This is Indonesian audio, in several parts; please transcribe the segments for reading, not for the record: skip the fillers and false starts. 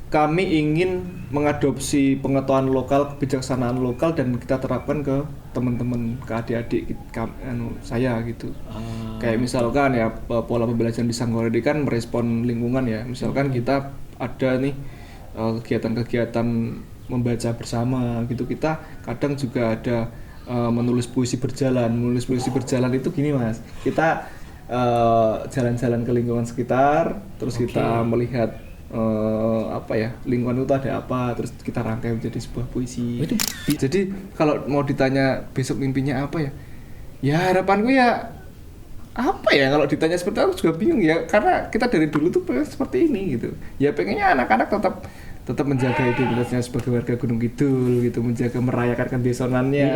kami ingin mengadopsi pengetahuan lokal, kebijaksanaan lokal dan kita terapkan ke teman-teman, ke adik-adik saya gitu. Kayak misalkan ya pola pembelajaran di Sanggoredi kan merespon lingkungan ya. Misalkan kita ada nih kegiatan-kegiatan membaca bersama gitu. Kita kadang juga ada menulis puisi berjalan. Menulis puisi berjalan itu gini Mas. Kita jalan-jalan ke lingkungan sekitar, terus kita melihat lingkungan itu ada apa, terus kita rangkai menjadi sebuah puisi. Jadi kalau mau ditanya besok mimpinya apa ya harapanku ya apa ya, kalau ditanya seperti itu aku juga bingung ya, karena kita dari dulu tuh seperti ini gitu ya, pengennya anak-anak tetap menjaga identitasnya sebagai warga Gunung Kidul gitu, menjaga merayakan kedesonannya,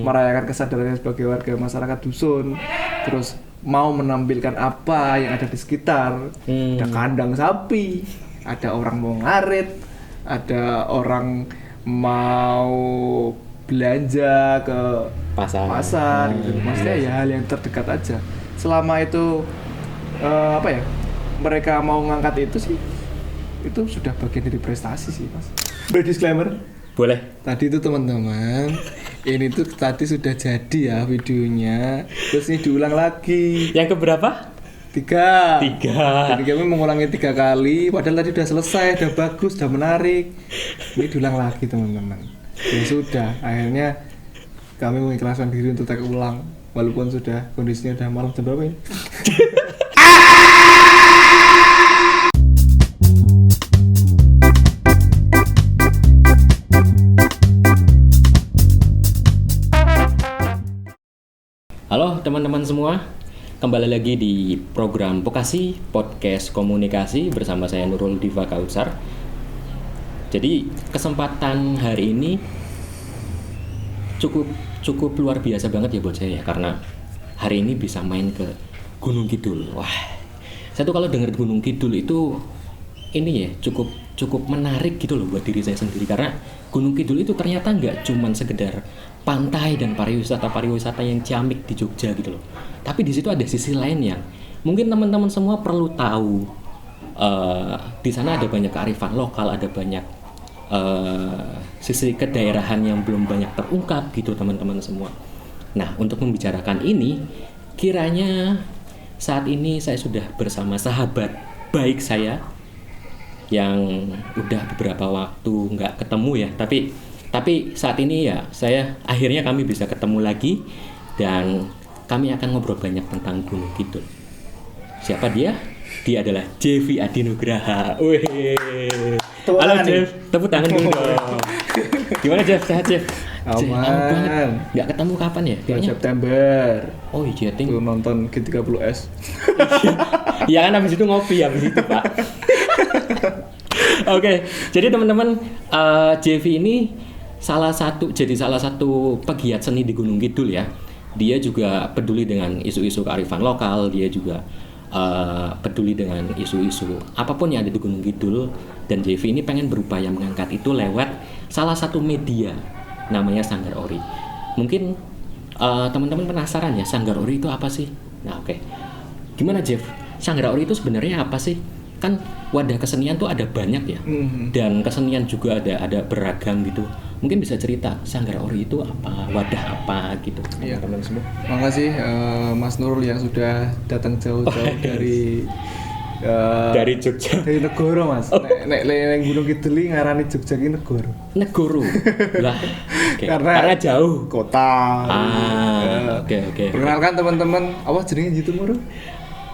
merayakan kesadarannya sebagai warga masyarakat dusun, terus mau menampilkan apa yang ada di sekitar. Ada kandang sapi, ada orang mau ngarit, ada orang mau belanja ke pasar gitu. Maksudnya ya hal yang terdekat aja. Selama itu mereka mau ngangkat itu sih, itu sudah bagian dari prestasi sih Mas. Disclaimer. Boleh. Tadi itu teman-teman, ini tuh tadi sudah jadi ya videonya, terus ini diulang lagi. Yang keberapa? 3. Jadi kami mengulangi 3 kali, padahal tadi udah selesai, udah bagus, udah menarik. Ini diulang lagi teman-teman. Ya sudah, akhirnya kami mengikhlaskan diri untuk take ulang, walaupun sudah kondisinya udah malam. Jam berapa ini? Halo teman-teman semua, kembali lagi di program Vokasi Podcast Komunikasi bersama saya Nurul Diva Kautsar. Jadi kesempatan hari ini cukup luar biasa banget ya buat saya ya, karena hari ini bisa main ke Gunung Kidul. Wah, saya tuh kalau dengar Gunung Kidul itu ini ya cukup menarik gitu loh buat diri saya sendiri, karena Gunung Kidul itu ternyata nggak cuman sekedar pantai dan pariwisata yang ciamik di Jogja gitu loh. Tapi di situ ada sisi lain yang mungkin teman-teman semua perlu tahu. Di sana ada banyak kearifan lokal, ada banyak sisi kedaerahan yang belum banyak terungkap gitu teman-teman semua. Nah, untuk membicarakan ini, kiranya saat ini saya sudah bersama sahabat baik saya yang udah beberapa waktu nggak ketemu ya, tapi saat ini ya akhirnya kami bisa ketemu lagi dan kami akan ngobrol banyak tentang Gunung Kidul. Siapa dia? Dia adalah Jevi Adinugraha. Halo Jeff, tepuk tangan dulu dong. Gimana Jeff? Sehat Jeff? Aman. Nggak ketemu kapan ya? Bulan September. Oh iya, Tuh nonton G30S. Ya kan habis itu ngopi habis itu Pak. Oke, jadi teman-teman, Jevi ini salah satu pegiat seni di Gunung Kidul ya. Dia juga peduli dengan isu-isu kearifan lokal, dia juga peduli dengan isu-isu apapun yang ada di Gunung Kidul, dan Jevi ini pengen berupaya mengangkat itu lewat salah satu media namanya Sanggar Ori. Mungkin teman-teman penasaran ya, Sanggar Ori itu apa sih? Nah, oke. Gimana Jeff? Sanggar Ori itu sebenarnya apa sih? Kan wadah kesenian tuh ada banyak ya, dan kesenian juga ada beragam gitu. Mungkin bisa cerita Sanggar Ori itu apa, wadah apa gitu. Iya, teman semua. Makasih Mas Nurul yang sudah datang jauh-jauh dari Jogja, dari negara Mas. Nek Gunung Kidul ngarani Jogja ki negara. Negoro lah. Okay. Karena jauh kota. Oke. Perkenalkan teman-teman, apa jenenge YouTube Muru?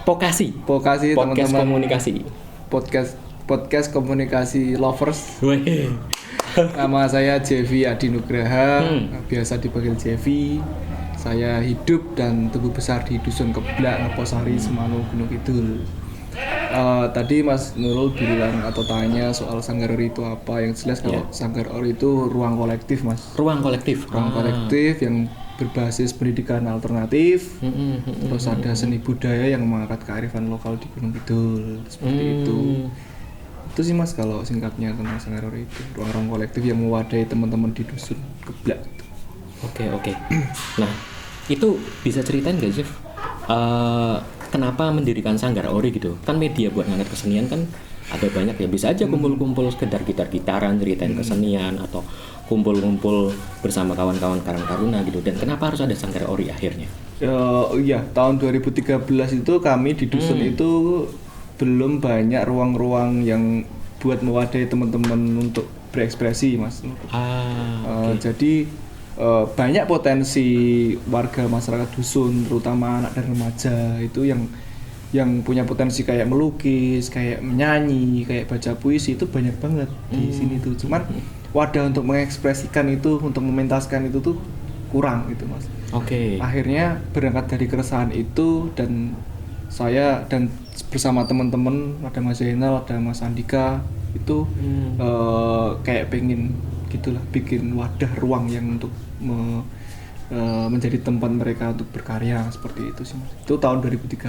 Podcast teman-teman komunikasi. Podcast komunikasi lovers. Weh. Nama saya Jevi Adinugraha, biasa dipanggil Jevi. Saya hidup dan tumbuh besar di Dusun Keblak, Ngeposari, Semanu, Gunung Kidul. Tadi Mas Nurul bilang atau tanya soal Sanggar Ori itu apa. Yang jelas kalau Sanggar Ori itu ruang kolektif Mas. Ruang kolektif yang berbasis pendidikan alternatif. Terus ada seni budaya yang mengangkat kearifan lokal di Gunung Kidul, seperti itu. Itu sih Mas kalau singkatnya tentang Sanggar Ori itu, ruang-ruang kolektif yang mewadahi teman-teman di Dusun Keblak. Oke. Nah, itu bisa ceritain nggak Jeff? Kenapa mendirikan Sanggar Ori gitu? Kan media buat ngangkat kesenian kan ada banyak ya, bisa aja kumpul-kumpul sekedar gitar-gitaran, ceritain kesenian, atau kumpul-kumpul bersama kawan-kawan Karang Taruna gitu. Dan kenapa harus ada Sanggar Ori akhirnya? Iya, tahun 2013 itu kami di dusun itu belum banyak ruang-ruang yang buat mewadahi teman-teman untuk berekspresi, Mas. Jadi banyak potensi warga masyarakat dusun, terutama anak dan remaja itu yang punya potensi kayak melukis, kayak menyanyi, kayak baca puisi itu banyak banget di sini tuh. Cuman wadah untuk mengekspresikan itu, untuk mementaskan itu tuh kurang gitu, Mas. Akhirnya berangkat dari keresahan itu, dan saya dan bersama teman-teman, ada Mas Zainal, ada Mas Andika, itu kayak pengen gitulah bikin wadah ruang yang untuk menjadi tempat mereka untuk berkarya seperti itu sih, Mas. Itu tahun 2013.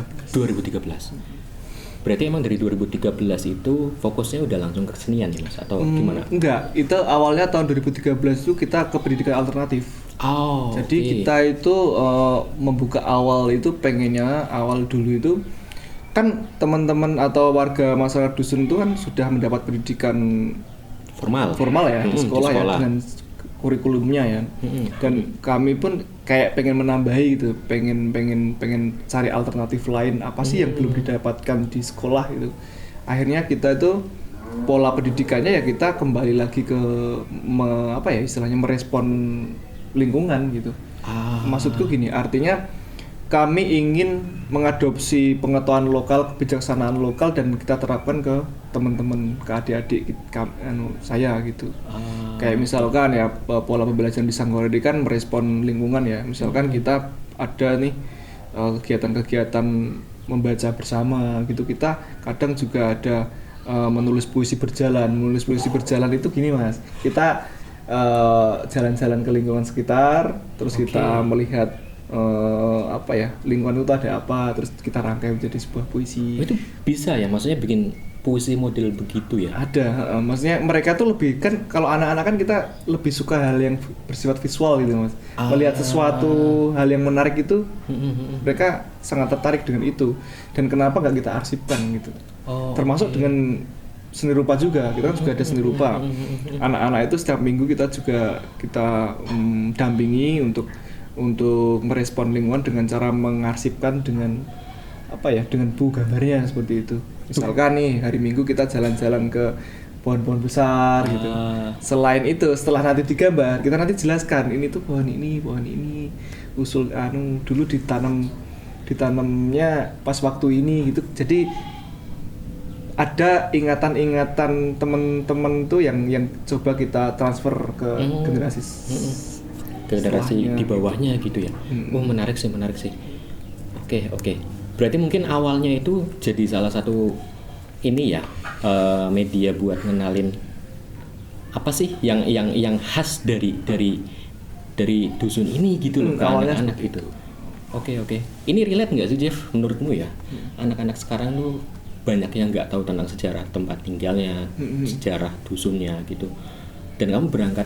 Berarti emang dari 2013 itu fokusnya udah langsung ke kesenian ya, Mas, atau gimana? Enggak, itu awalnya tahun 2013 itu kita ke pendidikan alternatif. Jadi kita itu membuka awal itu pengennya awal dulu itu kan teman-teman atau warga masyarakat dusun itu kan sudah mendapat pendidikan formal ya, di sekolah ya, dengan kurikulumnya ya. Dan kami pun kayak pengen menambahi gitu, pengen cari alternatif lain apa sih yang belum didapatkan di sekolah gitu. Akhirnya kita itu pola pendidikannya ya kita kembali lagi ke istilahnya merespon lingkungan gitu. Maksudku gini, artinya kami ingin mengadopsi pengetahuan lokal, kebijaksanaan lokal, dan kita terapkan ke teman-teman, ke adik-adik saya gitu. Kayak misalkan ya pola pembelajaran di Sanggar Ori kan merespon lingkungan ya. Misalkan kita ada nih kegiatan-kegiatan membaca bersama gitu. Kita kadang juga ada menulis puisi berjalan. Menulis puisi berjalan itu gini, Mas. Kita jalan-jalan ke lingkungan sekitar, terus kita melihat lingkungan itu ada apa, terus kita rangkai menjadi sebuah puisi. Itu bisa ya, maksudnya bikin puisi model begitu ya? Ada, maksudnya mereka tuh lebih, kan kalau anak-anak kan kita lebih suka hal yang bersifat visual gitu, Mas. Melihat sesuatu hal yang menarik itu, mereka sangat tertarik dengan itu. Dan kenapa nggak kita arsipkan gitu? Termasuk dengan seni rupa juga, kita kan juga ada seni rupa. Anak-anak itu setiap minggu kita dampingi untuk merespon lingkungan dengan cara mengarsipkan dengan dengan buku gambarnya seperti itu. Misalkan nih hari Minggu kita jalan-jalan ke pohon-pohon besar gitu. Selain itu, setelah nanti digambar, kita nanti jelaskan ini tuh pohon ini, usul dulu ditanamnya pas waktu ini gitu. Jadi ada ingatan-ingatan teman-teman tuh yang coba kita transfer ke generasi di bawahnya gitu ya. Menarik sih. Oke. Berarti mungkin awalnya itu jadi salah satu ini ya, media buat ngenalin apa sih yang khas dari dusun ini gitu loh, ke anak-anak gitu. Oke. Ini relate nggak sih, Jeff, menurutmu ya? Anak-anak sekarang tuh banyak yang nggak tahu tentang sejarah tempat tinggalnya, sejarah dusunnya gitu. Dan kamu berangkat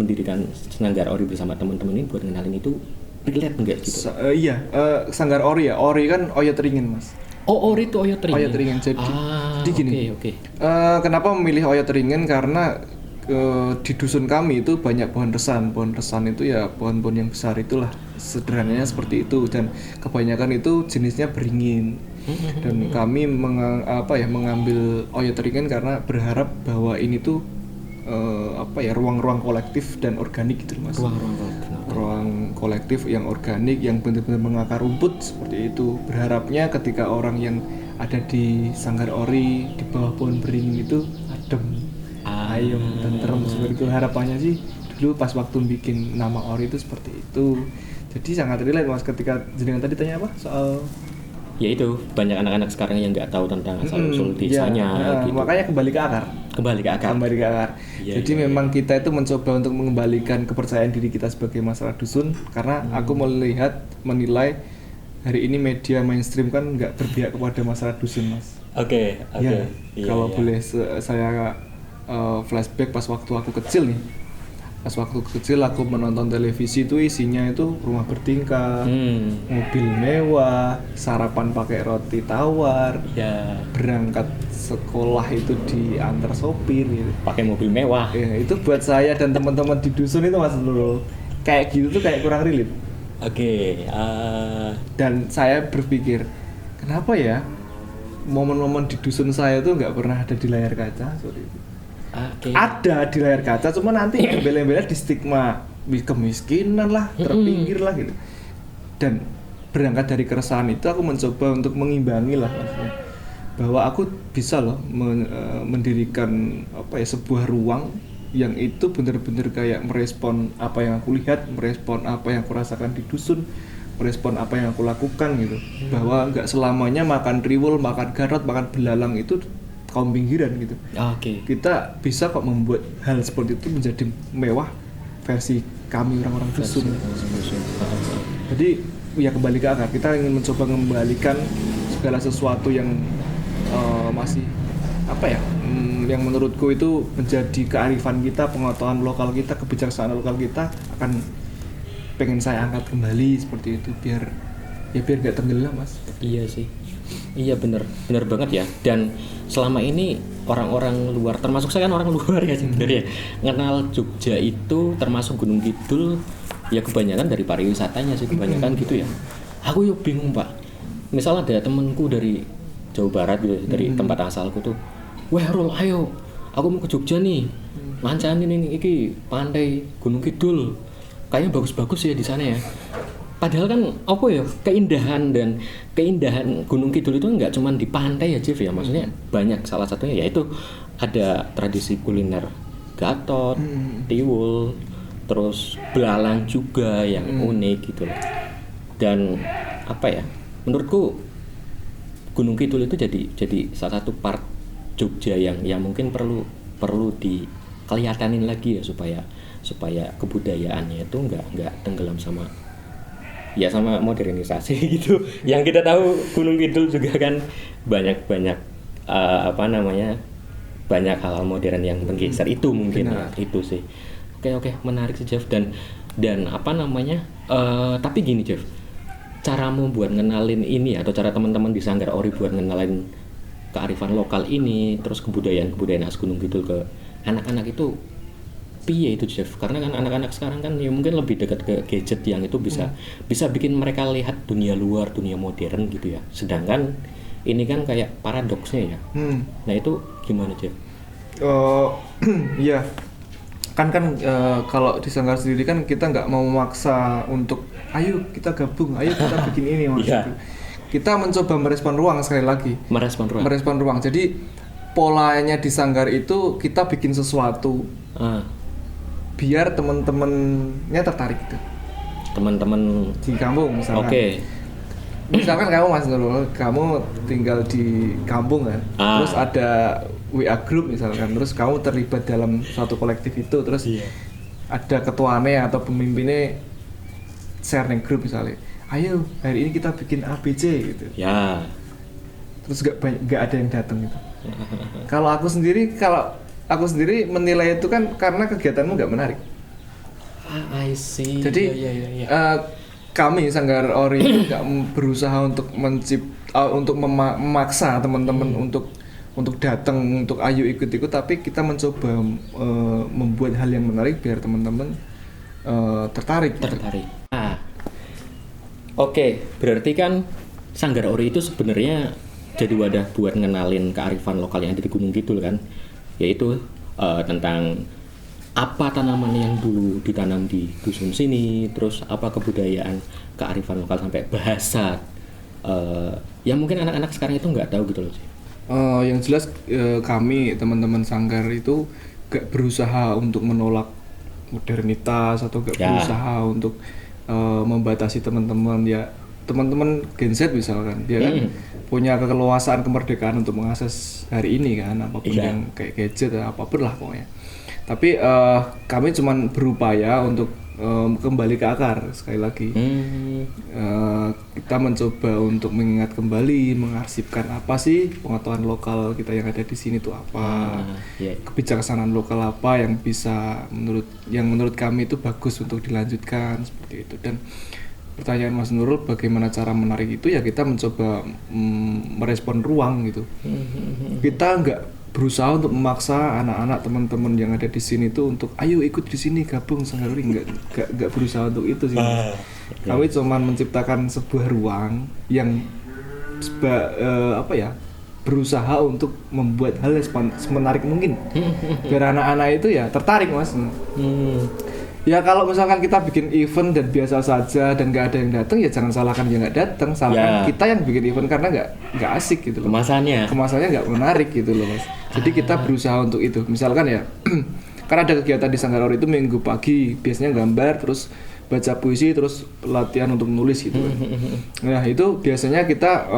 mendirikan Sanggar Ori bersama teman-teman ini buat ngenalin itu, relate nggak gitu? Sanggar Ori ya, Ori kan Oyot Ringin, Mas. Ori itu Oyot Ringin. Oyot Ringin, jadi gini. Oke. Kenapa memilih Oyot Ringin? Karena di dusun kami itu banyak pohon resan. Pohon resan itu ya pohon-pohon yang besar itulah, sederhananya seperti itu. Dan kebanyakan itu jenisnya beringin. Dan kami mengambil Oyot Ringin karena berharap bahwa ini tuh ruang-ruang kolektif dan organik gitu, Mas. Ruang kolektif yang organik, yang benar-benar mengakar rumput seperti itu. Berharapnya ketika orang yang ada di Sanggar Ori di bawah pohon beringin itu adem, ayem, tentrem seperti itu. Harapannya sih dulu pas waktu bikin nama Ori itu seperti itu. Jadi sangat relate, Mas, ketika jenengan tadi tanya apa soal ya itu, banyak anak-anak sekarang yang nggak tahu tentang asal-usul desanya gitu. Makanya kembali ke akar. Jadi memang kita itu mencoba untuk mengembalikan kepercayaan diri kita sebagai masyarakat dusun, karena aku menilai hari ini media mainstream kan nggak berpihak kepada masyarakat dusun, Mas. Oke. Kalau boleh saya flashback pas waktu aku kecil nih, Pas waktu kecil aku menonton televisi itu isinya itu rumah bertingkah, mobil mewah, sarapan pakai roti tawar, Ya, berangkat sekolah itu diantar sopir gitu. pakai mobil mewah. Ya, itu buat saya dan teman-teman di dusun itu Mas Nurul kayak gitu tuh kayak kurang relate. Oke, Dan saya berpikir, kenapa ya momen-momen di dusun saya tuh nggak pernah ada di layar kaca? Sorry. oke. Ada di layar kaca, cuma nanti embel-embelnya di stigma kemiskinan lah, terpinggir lah gitu. Dan berangkat dari keresahan itu aku mencoba untuk mengimbangi lah maksudnya, bahwa aku bisa loh mendirikan apa ya, sebuah ruang yang itu benar-benar kayak merespon apa yang aku lihat, merespon apa yang aku rasakan di dusun, merespon apa yang aku lakukan gitu. Bahwa nggak selamanya makan riwul, makan garot, makan belalang itu kaum pinggiran gitu. Oke. Kita bisa kok membuat hal seperti itu menjadi mewah versi kami orang-orang dusun. Jadi ya kembali ke akar, kita ingin mencoba mengembalikan segala sesuatu yang masih apa ya, yang menurutku itu menjadi kearifan kita, pengetahuan lokal kita, kebijaksanaan lokal kita akan pengen saya angkat kembali seperti itu biar nggak tenggelam Mas. Iya sih. Iya bener banget ya. Dan selama ini orang-orang luar, termasuk saya kan orang luar ya sebenarnya, kenal Jogja itu termasuk Gunung Kidul ya kebanyakan dari pariwisatanya sih kebanyakan gitu ya. Aku yuk bingung Pak. Misal ada temenku dari Jawa Barat gitu, dari tempat asalku tuh, weh Rul ayo, aku mau ke Jogja nih, ngancanin ini pantai Gunung Kidul, kayaknya bagus-bagus ya di sana ya. Padahal kan apa ya, keindahan Gunung Kidul itu nggak cuma di pantai ya Jeff ya, maksudnya banyak, salah satunya yaitu ada tradisi kuliner Gatot, Tiwul, terus belalang juga yang unik gitu loh. Dan apa ya, menurutku Gunung Kidul itu jadi salah satu part Jogja yang mungkin perlu dikelihatanin lagi ya supaya kebudayaannya itu nggak tenggelam sama modernisasi gitu. Yang kita tahu Gunung Kidul juga kan banyak banyak hal modern yang menggeser itu mungkin ya, itu sih. Oke, menarik sih Jeff. Dan tapi gini Jeff, caramu buat ngenalin ini atau cara teman-teman di Sanggar Ori buat ngenalin kearifan lokal ini, terus kebudayaan khas Gunung Kidul ke anak-anak itu piye itu Jeff? Karena kan anak-anak sekarang kan ya mungkin lebih dekat ke gadget yang itu bisa bikin mereka lihat dunia luar, dunia modern gitu ya. Sedangkan ini kan kayak paradoksnya ya. Nah itu gimana Jeff? Iya. Kan kalau di Sanggar sendiri kan kita nggak mau memaksa untuk ayo kita gabung, ayo kita bikin ini Mas. Yeah. Kita mencoba merespon ruang sekali lagi. Merespon ruang. Jadi polanya di Sanggar itu kita bikin sesuatu. Biar teman-temannya tertarik gitu. Teman-teman di kampung misalkan. Oke. Misalkan kamu Mas Nurul, kamu tinggal di kampung kan. Terus ada WA group misalkan, terus kamu terlibat dalam suatu kolektif itu, terus ada ketuanya atau pemimpinnya share di grup misalnya. Ayo, hari ini kita bikin ABC gitu. Ya. Terus gak ada yang datang gitu. Kalau aku sendiri menilai itu kan karena kegiatanmu nggak menarik. I see. Jadi kami Sanggar Ori nggak berusaha untuk memaksa teman-teman untuk datang, untuk ayo ikut-ikut, tapi kita mencoba membuat hal yang menarik biar teman-teman tertarik. Oke, berarti kan Sanggar Ori itu sebenarnya jadi wadah buat ngenalin kearifan lokal yang ada di Gunung Kidul kan. Yaitu tentang apa tanaman yang dulu ditanam di dusun sini, terus apa kebudayaan, kearifan lokal sampai bahasa yang mungkin anak-anak sekarang itu nggak tahu gitu loh sih. Yang jelas kami teman-teman Sanggar itu gak berusaha untuk menolak modernitas atau gak berusaha untuk membatasi teman-teman Gen Z misalkan, dia kan punya keleluasaan kemerdekaan untuk mengakses hari ini kan, apapun yang kayak gadget atau apapun lah pokoknya. Tapi kami cuman berupaya untuk kembali ke akar sekali lagi. Kita mencoba untuk mengingat kembali, mengarsipkan apa sih pengetahuan lokal kita yang ada di sini itu apa, kebijaksanaan lokal apa yang bisa menurut kami itu bagus untuk dilanjutkan seperti itu. Dan pertanyaan Mas Nurul bagaimana cara menarik itu, ya kita mencoba merespon ruang gitu. Kita nggak berusaha untuk memaksa anak-anak teman-teman yang ada di sini tuh untuk ayo ikut di sini gabung Sanggar Ori, nggak berusaha untuk itu sih. Kami cuma menciptakan sebuah ruang yang berusaha untuk membuat hal yang semenarik mungkin biar anak-anak itu ya tertarik Mas. Ya kalau misalkan kita bikin event dan biasa saja dan nggak ada yang datang, ya jangan salahkan yang nggak datang, salahkan kita yang bikin event karena nggak asik gitu loh. Kemasannya nggak menarik gitu loh Mas. Jadi kita berusaha untuk itu. Misalkan ya, karena ada kegiatan di Sanggar Ori itu minggu pagi, biasanya gambar, terus baca puisi, terus latihan untuk menulis gitu kan. Nah itu biasanya kita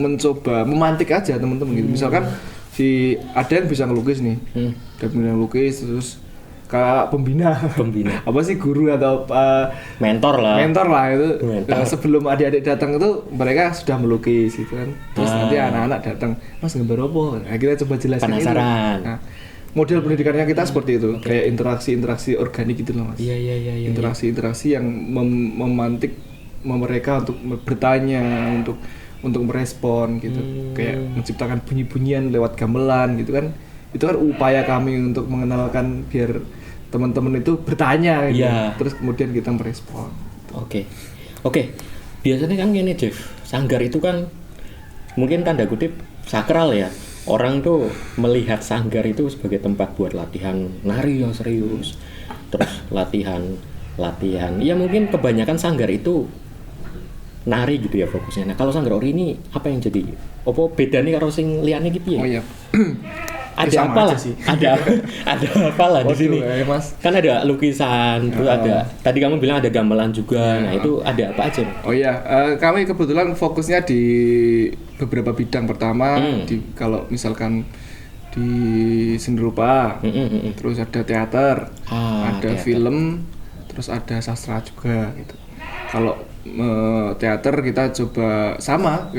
mencoba memantik aja teman-teman gitu. Misalkan ada yang bisa ngelukis nih, ada yang ngelukis terus Kak pembina apa sih, guru atau mentor lah itu. Sebelum adik-adik datang itu mereka sudah melukis gitu kan, terus nanti anak-anak datang, Mas gambar apa? Nah, kita coba jelasin penasaran. Nah, model pendidikannya kita seperti itu, kayak interaksi organik gitu loh Mas. Interaksi yang memantik mereka untuk bertanya, untuk merespon gitu, kayak menciptakan bunyi-bunyian lewat gamelan gitu kan. Itu kan upaya kami untuk mengenalkan biar teman-teman itu bertanya gitu. Terus kemudian kita merespon. Oke. Biasanya kan gini Jeff, sanggar itu kan mungkin tanda kutip sakral ya. Orang tuh melihat sanggar itu sebagai tempat buat latihan nari yang serius, terus latihan. Ya mungkin kebanyakan sanggar itu nari gitu ya fokusnya. Nah kalau Sanggar Ori ini apa yang jadi bedanya karo sing liyane gitu ya? Oh iya. Ada apa lah? Ada apa lah di sini? Mas. Kan ada lukisan, terus ada tadi kamu bilang ada gamelan juga. Nah, itu ada apa aja? Oh iya, kami kebetulan fokusnya di beberapa bidang. Pertama, kalau misalkan di seni rupa, terus ada teater, ada film, terus ada sastra juga gitu. Kalau teater kita coba sama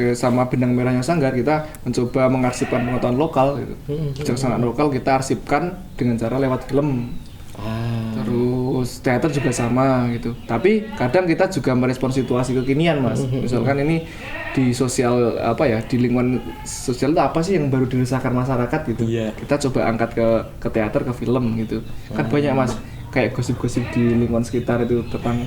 benang merahnya Sanggar, kita mencoba mengarsipkan pengetahuan lokal gitu. Kebijaksanaan lokal kita arsipkan dengan cara lewat film. Terus teater juga sama gitu. Tapi kadang kita juga merespon situasi kekinian Mas. Misalkan ini di sosial di lingkungan sosial itu apa sih yang baru dirasakan masyarakat gitu. Kita coba angkat ke teater, ke film gitu. Kan banyak Mas, kayak gosip-gosip di lingkungan sekitar itu tentang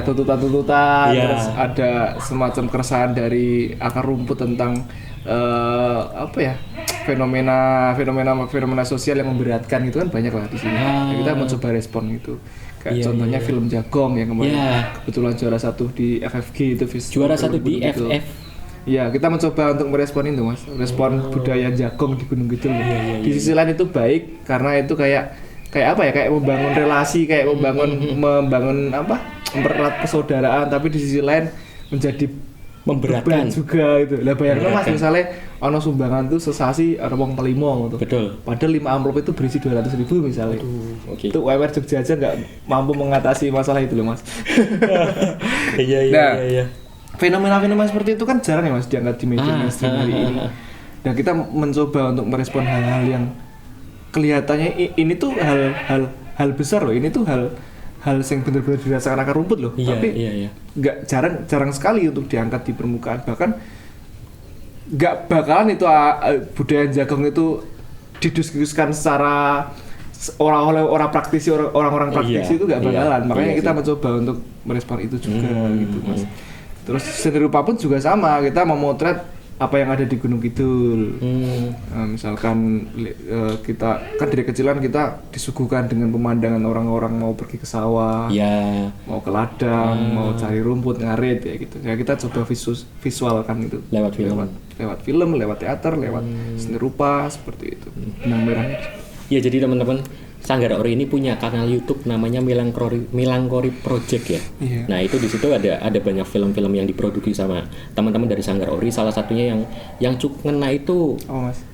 tuntutan-tuntutan, terus ada semacam keresahan dari akar rumput tentang fenomena sosial yang memberatkan itu kan banyak lah di sini. Kita mencoba respon itu. Kayak contohnya film Jagong yang kemarin kebetulan juara 1 di FFG itu. Juara 1 di FF. Ya, kita mencoba untuk merespon itu Mas. Respon budaya Jagong di Gunung Kidul. Di sisi lain itu baik karena itu kayak membangun relasi, kayak membangun mempererat persaudaraan, tapi di sisi lain menjadi memberatkan juga itu. Lah bayangkan Mas, misalnya ono sumbangan tuh sesasi ada wong pelimo gitu. Betul. Padahal 5 amplop itu berisi 200.000 misalnya. Itu UMR Jogja aja nggak mampu mengatasi masalah itu loh Mas. Iya. Fenomena-fenomena seperti itu kan jarang ya Mas diangkat di media mainstream hari ini. Dan kita mencoba untuk merespon hal-hal yang kelihatannya ini tuh hal besar loh. Ini tuh hal yang benar-benar dirasakan akar rumput loh. Tapi nggak jarang sekali untuk diangkat di permukaan. Bahkan nggak bakalan itu budaya Jagong itu didiskusikan secara orang praktisi itu nggak bakalan. Makanya kita mencoba untuk merespon itu juga gitu Mas. Terus seni rupa pun juga sama, kita memotret apa yang ada di Gunung Kidul. Misalkan kita kan dari kecilan kita disuguhkan dengan pemandangan orang-orang mau pergi ke sawah, mau ke ladang, mau cari rumput, ngarit ya gitu. Ya kita coba visualkan itu lewat film, lewat teater, lewat seni rupa seperti itu. Benang merahnya. Ya jadi teman-teman, Sanggar Ori ini punya kanal YouTube namanya Milangkori Project ya. Nah itu di situ ada banyak film-film yang diproduksi sama teman-teman dari Sanggar Ori. Salah satunya yang cukup ngena itu Mas.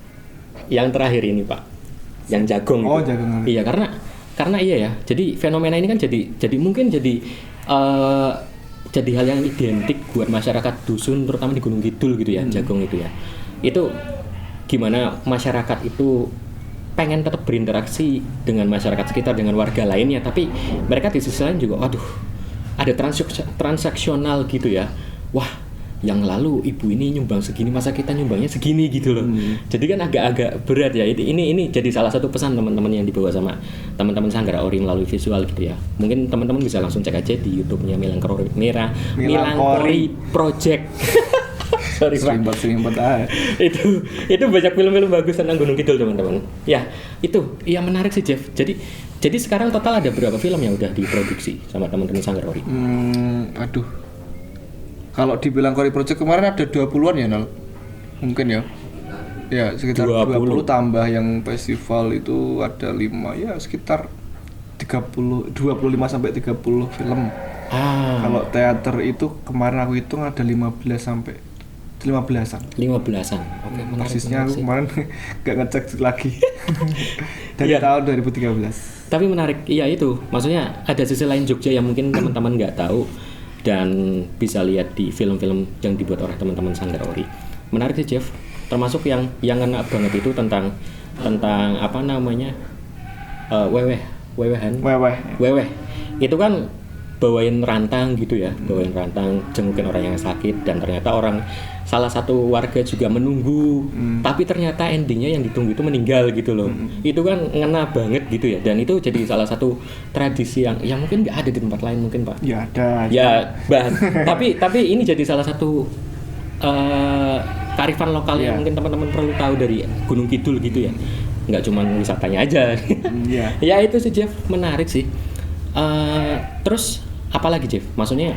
Yang terakhir ini Pak, yang Jagong. Jagong. Iya karena karena iya ya. Jadi fenomena ini kan jadi mungkin jadi hal yang identik buat masyarakat dusun terutama di Gunung Kidul gitu ya, Jagong itu ya. Itu gimana masyarakat itu pengen tetap berinteraksi dengan masyarakat sekitar, dengan warga lainnya, tapi mereka di sisi lain juga waduh, ada transaksional gitu ya. Wah, yang lalu ibu ini nyumbang segini, masa kita nyumbangnya segini gitu loh. Jadi kan agak-agak berat ya. Ini jadi salah satu pesan teman-teman yang dibawa sama teman-teman Sanggar Ori melalui visual gitu ya. Mungkin teman-teman bisa langsung cek aja di YouTube-nya Milangkori Project. Sorry Pak. Serimpet aja. Itu banyak film-film bagus tentang Gunung Kidul teman-teman. Ya, itu ya menarik sih Jeff. Jadi sekarang total ada berapa film yang udah diproduksi sama teman-teman Sanggar Ori? Aduh. Kalau dibilang Kori Project kemarin ada 20-an ya, Nal? Mungkin ya. Ya, sekitar 20 tambah yang festival itu ada 5 ya sekitar 25 sampai 30 film. Kalau teater itu kemarin aku hitung ada 15 sampai 15-an. 15-an. Oke, persisnya aku kemarin nggak ngecek lagi. Dari tahun 2013. Tapi menarik, iya itu. Maksudnya ada sisi lain Jogja yang mungkin teman-teman nggak tahu dan bisa lihat di film-film yang dibuat oleh teman-teman Sanggar Ori. Menarik sih Jeff. Termasuk yang ngena banget itu tentang apa namanya? Weweh. Itu kan bawain rantang gitu ya, bawain rantang jengukin orang yang sakit, dan ternyata salah satu warga juga menunggu, tapi ternyata endingnya yang ditunggu itu meninggal gitu loh. Itu kan ngena banget gitu ya, dan itu jadi salah satu tradisi yang mungkin nggak ada di tempat lain mungkin Pak. Ya ada. Ya tapi ini jadi salah satu kearifan lokal yang mungkin teman-teman perlu tahu dari Gunung Kidul gitu ya, nggak cuma wisatanya aja. Ya itu sih Jeff, menarik sih. Terus apalagi Jeff? Maksudnya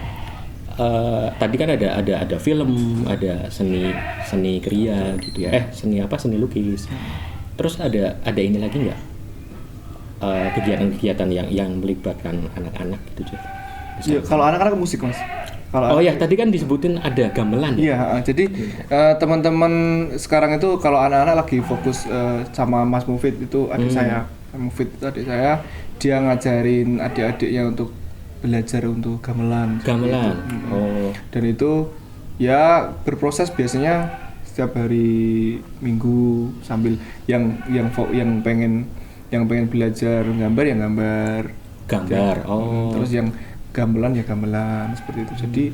tadi kan ada film, ada seni kriya gitu ya. Seni lukis. Terus ada ini lagi nggak? Kegiatan-kegiatan yang melibatkan anak-anak gitu Jeff? Ya, kalau anak-anak musik Mas. Tadi kan disebutin ada gamelan. Iya, jadi teman-teman sekarang itu kalau anak-anak lagi fokus sama Mas Mufid itu adik saya. Mufid itu adik saya, dia ngajarin adik-adiknya untuk belajar untuk gamelan. Dan itu ya berproses biasanya setiap hari Minggu sambil yang pengen belajar gambar ya gambar. Terus yang gamelan ya gamelan seperti itu. Jadi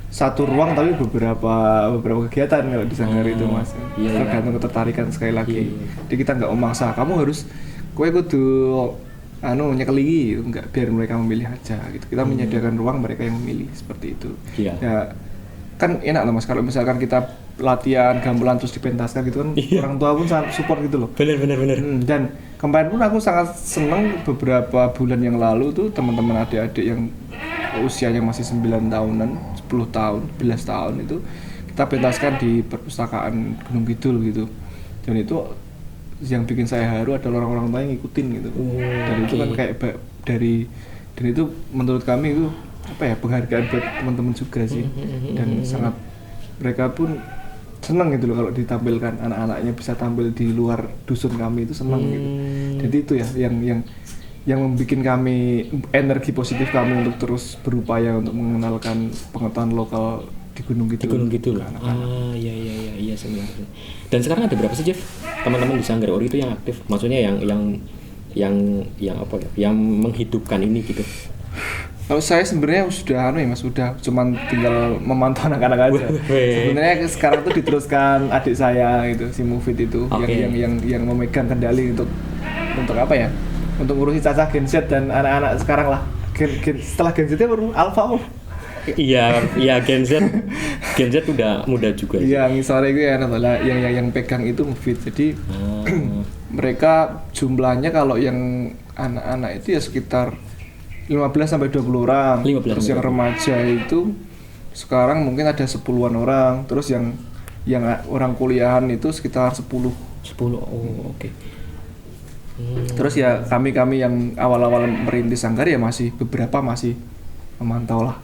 satu ruang tapi beberapa kegiatan kalau di Sanggar itu Mas. Tergantung ketertarikan sekali lagi. Jadi kita nggak memaksa kamu harus kudu nyekeli, enggak, biar mereka memilih aja gitu. Kita menyediakan ruang, mereka yang memilih seperti itu. Ya kan enak lah Mas kalau misalkan kita latihan gamelan terus dipentaskan gitu kan, orang tua pun sangat support gitu loh. Benar. Dan kemarin pun aku sangat senang beberapa bulan yang lalu tuh teman-teman adik-adik yang usianya masih 9 tahunan, 10 tahun, 11 tahun itu kita pentaskan di perpustakaan Gunung Kidul gitu. Dan itu yang bikin saya haru adalah orang-orang tua yang ngikutin gitu. Dan itu kan kayak dan itu menurut kami itu penghargaan buat teman-teman juga sih. Dan sangat mereka pun senang gitu loh kalau ditampilkan anak-anaknya bisa tampil di luar dusun kami, itu senang gitu. Jadi itu ya yang membuat kami energi positif kami untuk terus berupaya untuk mengenalkan pengetahuan lokal di Gunung Kidul. Iya sebenarnya. Dan sekarang ada berapa sih Jeff teman-teman di Sanggar Ori itu yang aktif? Maksudnya yang apa ya? Yang menghidupkan ini gitu. Kalau saya sebenarnya sudah Mas, sudah cuman tinggal memantau anak-anak aja. Sebenarnya sekarang tuh diteruskan adik saya gitu, si Mufid itu yang memegang kendali untuk apa ya? Untuk ngurusi Caca Gen Z dan anak-anak sekarang lah. Setelah Gen Z-nya baru Alpha. Iya Gen Z udah muda juga. Iya, sore itu ya yang pegang itu Mufid. Jadi mereka jumlahnya kalau yang anak-anak itu ya sekitar 15 sampai 20 orang. Terus yang remaja itu sekarang mungkin ada 10-an orang. Terus yang orang kuliahan itu sekitar 10. Oke. Terus ya kami yang awal-awal merintis Sanggar ya beberapa masih memantau lah.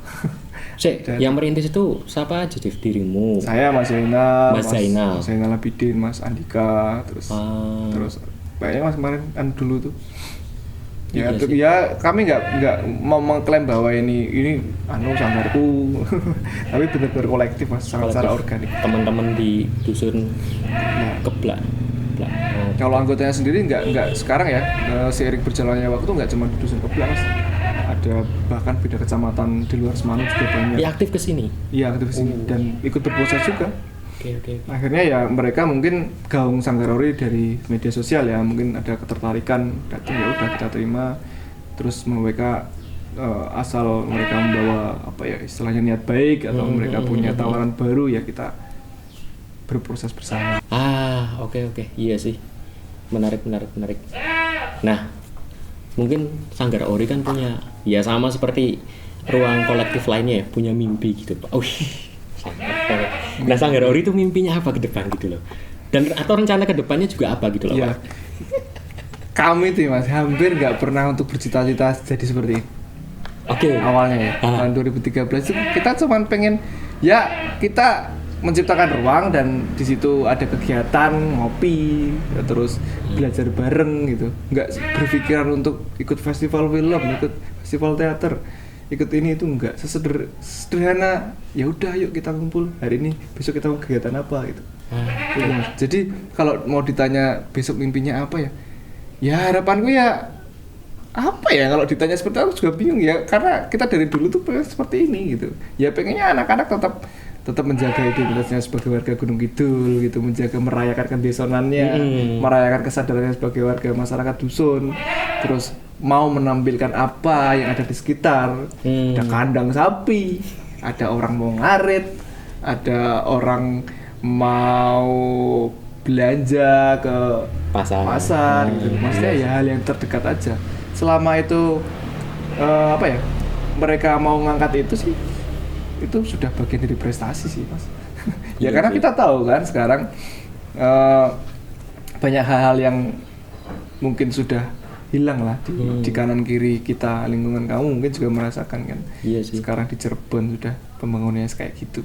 Yang merintis itu siapa aja Jeff? Dirimu? Saya, Mas Zainal, Mas Zainal Abidin, Mas Andika, terus kayaknya Mas kemarin kan dulu tuh Ya, Iya sih. ya kami nggak mau mengklaim bahwa ini sanggarku, tapi benar-benar kolektif mas, sangat secara organik. Teman-teman di dusun Nah, Keblak. Keblak. Oh. kalau anggotanya sendiri nggak sekarang ya, seiring berjalannya waktu nggak cuma di dusun Keblak mas, ada bahkan beda kecamatan di luar Semarang juga banyak. Ya aktif ke sini. Iya aktif di sini dan ikut berproses juga. Oke. Akhirnya ya mereka mungkin gaung Sanggarori dari media sosial ya, mungkin ada ketertarikan datang, ya udah kita terima, terus mereka asal mereka membawa apa ya istilahnya niat baik atau mereka punya tawaran baru ya kita berproses bersama. Oke. Iya sih. Menarik. Nah, mungkin Sanggarori kan punya ya sama seperti ruang kolektif lainnya ya, punya mimpi gitu, Pak. Nah, Sanggarori itu mimpinya apa ke depan gitu loh. Dan atau rencana ke depannya juga apa gitu loh, Ya, Pak. kami tuh mas hampir nggak pernah untuk bercita-cita jadi seperti ini. Oke. Awalnya ya, tahun 2013 itu kita cuma pengen ya kita menciptakan ruang dan di situ ada kegiatan ngopi ya, terus belajar bareng gitu, nggak berpikiran untuk ikut festival film, ikut festival teater, ikut ini itu enggak, sederhana ya udah yuk kita kumpul hari ini, besok kita mau kegiatan apa gitu. Gitu, Mas. Jadi kalau mau ditanya besok mimpinya apa ya harapanku ya apa ya, kalau ditanya seperti itu aku juga bingung ya, karena kita dari dulu tuh pengen seperti ini gitu ya, pengennya anak-anak tetap menjaga identitasnya sebagai warga Gunung Kidul gitu, menjaga merayakan kedesonannya, merayakan kesadarannya sebagai warga masyarakat dusun, terus mau menampilkan apa yang ada di sekitar, ada kandang sapi, ada orang mau ngarit, ada orang mau belanja ke pasar gitu. Maksudnya ya hal yang terdekat aja. Selama itu mereka mau ngangkat itu sih, itu sudah bagian dari prestasi sih mas. Ya karena kita tahu kan sekarang banyak hal-hal yang mungkin sudah hilang lah di kanan kiri kita, lingkungan kamu mungkin juga merasakan kan. Iya sih. Sekarang di Cirebon sudah pembangunannya kayak gitu.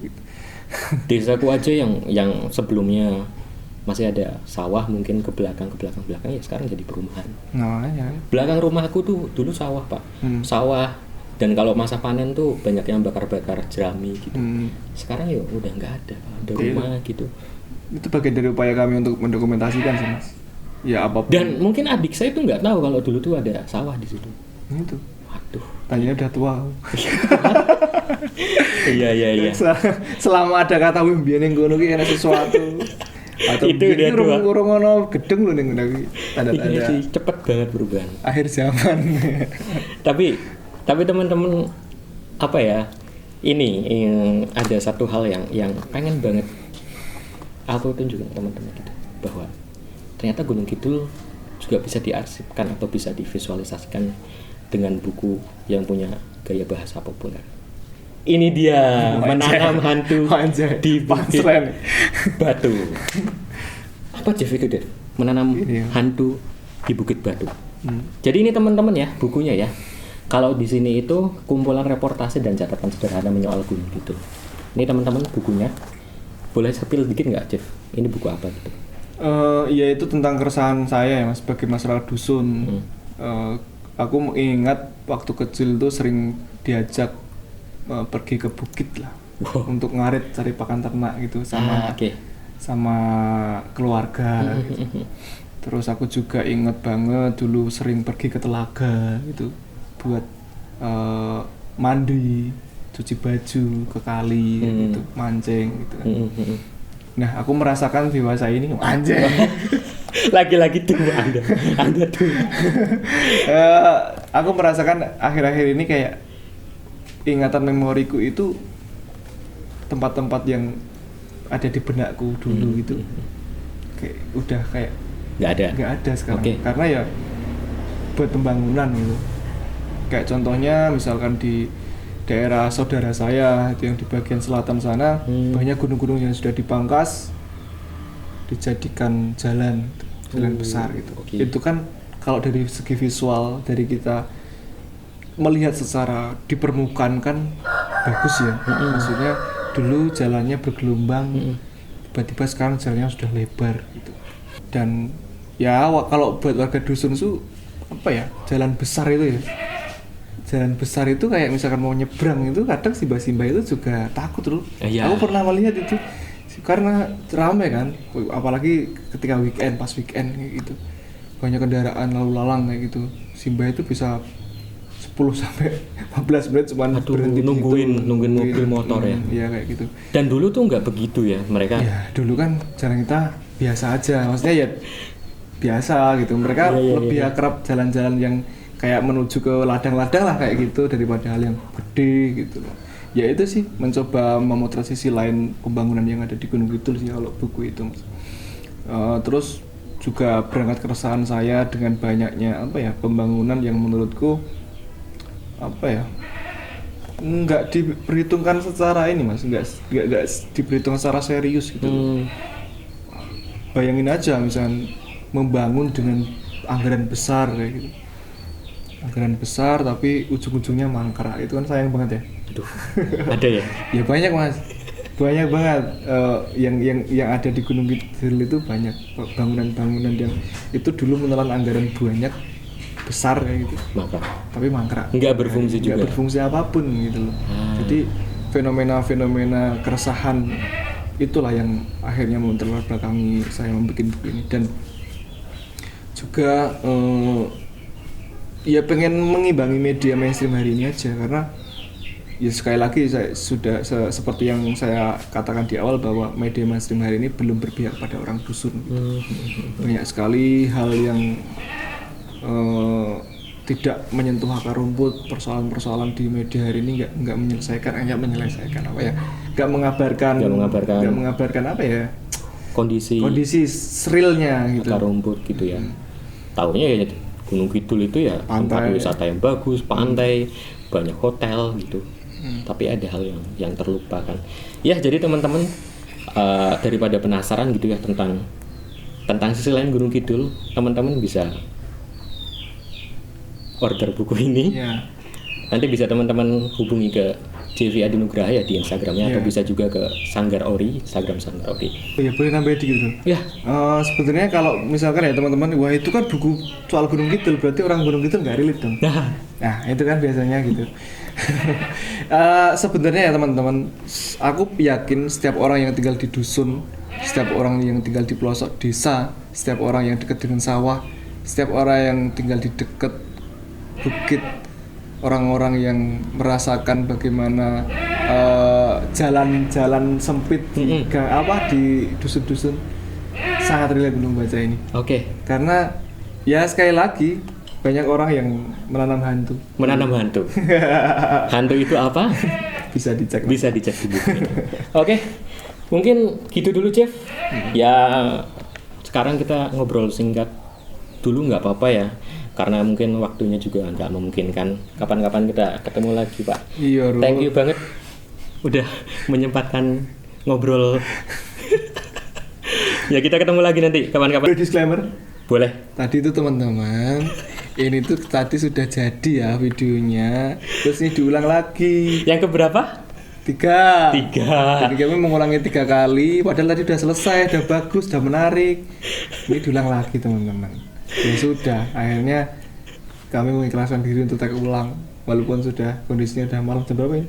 Desaku aja yang sebelumnya masih ada sawah, mungkin ke belakang ya sekarang jadi perumahan. Nah, ya. Belakang rumahku tuh dulu sawah, Pak. Sawah, dan kalau masa panen tuh banyak yang bakar-bakar jerami gitu. Sekarang ya udah nggak ada, Pak. Ada rumah gitu. Itu bagian dari upaya kami untuk mendokumentasikan sih mas. Ya apapun. Dan mungkin adik saya tuh nggak tahu kalau dulu tuh ada sawah di situ. Itu. Waduh. Tanya udah tua. Iya. Selama ada kata wimbian yang ngono ki ana sesuatu. Atau Itu udah tua. Urung ono gedeng lho ning ngene tanda-tanda. Iya sih, cepet banget perubahan. Akhir zaman. Tapi teman-teman apa ya? Ini ada satu hal yang pengen banget aku tunjukin ke teman-teman gitu, bahwa ternyata Gunung Kidul juga bisa diarsipkan atau bisa divisualisasikan dengan buku yang punya gaya bahasa populer. Ini dia menanam hantu di Bukit Batu. Apa Jeff itu Dev? Menanam hantu di Bukit Batu. Jadi ini teman-teman ya bukunya ya. Kalau di sini itu kumpulan reportase dan catatan sederhana menyoal Gunung Kidul. Ini teman-teman bukunya. Boleh sepil dikit nggak Jeff? Ini buku apa gitu? Ya itu tentang keresahan saya ya mas sebagai masyarakat dusun. Aku ingat waktu kecil tuh sering diajak pergi ke bukit lah untuk ngarit cari pakan ternak gitu sama keluarga gitu. Terus aku juga inget banget dulu sering pergi ke telaga gitu buat mandi, cuci baju ke kali gitu, mancing gitu kan. Nah aku merasakan dewasa ini anjing. Lagi-lagi tuh Anda tuh. Aku merasakan akhir-akhir ini kayak ingatan memoriku itu tempat-tempat yang ada di benakku dulu gitu kayak udah kayak nggak ada sekarang. Karena ya buat pembangunan gitu, kayak contohnya misalkan di daerah saudara saya itu yang di bagian selatan sana banyak gunung-gunung yang sudah dipangkas dijadikan jalan besar gitu. Itu kan kalau dari segi visual dari kita melihat secara di permukaan kan bagus ya. Maksudnya dulu jalannya bergelombang, tiba-tiba sekarang jalannya sudah lebar gitu. Dan ya kalau buat warga dusun itu apa ya, jalan besar itu ya. Jalan besar itu kayak misalkan mau nyebrang itu kadang Simba itu juga takut loh. Iya. Aku pernah melihat itu karena ramai kan, apalagi ketika pas weekend kayak gitu. Banyak kendaraan lalu lalang kayak gitu. Simba itu bisa 10 sampai 15 menit cuma berhenti nungguin mobil motor ya. Iya kayak gitu. Dan dulu tuh nggak begitu ya mereka. Ya, dulu kan jalan kita biasa aja. Maksudnya ya biasa gitu. Mereka lebih akrab jalan-jalan yang kayak menuju ke ladang-ladang lah kayak gitu daripada hal yang gede gitu loh. Ya itu sih mencoba memotret sisi lain pembangunan yang ada di Gunung Kidul sih kalau buku itu Mas. Terus juga berangkat keresahan saya dengan banyaknya apa ya pembangunan yang menurutku apa ya nggak diperhitungkan secara ini Mas, nggak diperhitungkan secara serius gitu. Bayangin aja misalnya membangun dengan anggaran besar kayak gitu. Anggaran besar tapi ujung-ujungnya mangkrak, itu kan sayang banget ya. Aduh, ada ya? Ya banyak Mas, banyak banget yang ada di Gunung Kidul itu banyak bangunan-bangunan yang itu dulu menelan anggaran banyak besar kayak gitu. Tapi mangkrak. Nggak berfungsi juga. Nggak berfungsi apapun gitu loh. Jadi fenomena-fenomena keresahan itulah yang akhirnya membentuk belakangi saya membuat buku ini dan juga ya pengen mengimbangi media mainstream hari ini aja karena ya sekali lagi saya sudah seperti yang saya katakan di awal bahwa media mainstream hari ini belum berpihak pada orang dusun gitu. Banyak sekali hal yang tidak menyentuh akar rumput, persoalan-persoalan di media hari ini nggak menyelesaikan apa ya, nggak mengabarkan apa ya kondisi realnya gitu, akar rumput gitu ya. Taunya ya Gunung Kidul itu ya tempat wisata yang bagus, pantai, banyak hotel gitu. Tapi ada hal yang terlupakan. Ya jadi teman-teman daripada penasaran gitu ya tentang sisi lain Gunung Kidul, teman-teman bisa order buku ini. Yeah. Nanti bisa teman-teman hubungi ke JV Adi Nugraha ya di Instagramnya, atau bisa juga ke Sanggar Ori, Instagram Sanggar Ori. Ya boleh nambahin dikit dulu. Ya. Sebenarnya kalau misalkan ya teman-teman, wah itu kan buku soal Gunung Kidul, berarti orang Gunung Kidul nggak relate dong. Nah itu kan biasanya gitu. Sebenarnya ya teman-teman, aku yakin setiap orang yang tinggal di dusun, setiap orang yang tinggal di pelosok desa, setiap orang yang dekat dengan sawah, setiap orang yang tinggal di dekat bukit, orang-orang yang merasakan bagaimana jalan-jalan sempit di dusun-dusun sangat relate membaca ini. Oke. Karena ya sekali lagi banyak orang yang menanam hantu. Hantu itu apa? Bisa dicek di buku. Oke. Mungkin gitu dulu, Jeff. Ya sekarang kita ngobrol singkat dulu nggak apa-apa ya. Karena mungkin waktunya juga nggak memungkinkan. Kapan-kapan kita ketemu lagi, Pak. Iya, Thank you banget udah menyempatkan ngobrol. Ya kita ketemu lagi nanti kapan-kapan. Disclaimer. Boleh. Tadi itu teman-teman, ini tuh tadi sudah jadi ya videonya. Terus ini diulang lagi. Yang keberapa? 3. 3. Jadi kami mengulangi 3 kali. Padahal tadi udah selesai, udah bagus, udah menarik. Ini diulang lagi teman-teman. Ya sudah, akhirnya kami mengikhlaskan diri untuk tag ulang walaupun sudah kondisinya udah malam jam berapa ini.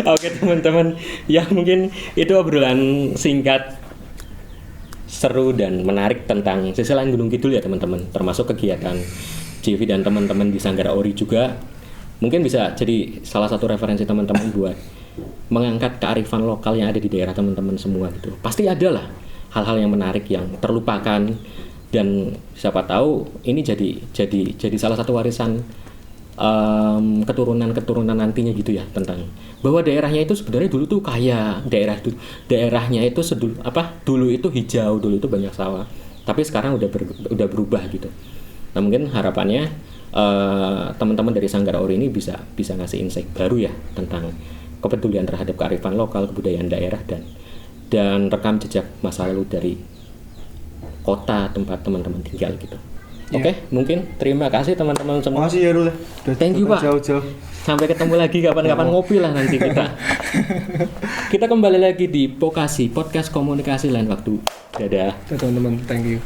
Oke teman-teman, ya mungkin itu obrolan singkat seru dan menarik tentang sisi lain Gunung Kidul ya teman-teman, termasuk kegiatan JV dan teman-teman di Sanggar Ori juga. Mungkin bisa jadi salah satu referensi teman-teman buat mengangkat kearifan lokal yang ada di daerah teman-teman semua gitu. Pasti ada lah hal-hal yang menarik yang terlupakan, dan siapa tahu ini jadi salah satu warisan keturunan nantinya gitu ya, tentang bahwa daerahnya itu sebenarnya dulu tuh kaya, daerahnya itu dulu itu hijau, dulu itu banyak sawah, tapi sekarang udah berubah gitu. Nah mungkin harapannya teman-teman dari Sanggar Ori ini bisa ngasih insight baru ya tentang kepedulian terhadap kearifan lokal, kebudayaan daerah, dan rekam jejak masa lalu dari kota tempat teman-teman tinggal gitu. Yeah. Oke, mungkin terima kasih teman-teman semua. Makasih ya Rul. Thank you Pak. Jauh-jauh. Sampai ketemu lagi kapan-kapan ngopi lah nanti kita. Kita kembali lagi di Pokasi Podcast Komunikasi lain waktu. Dadah. Teman-teman, thank you.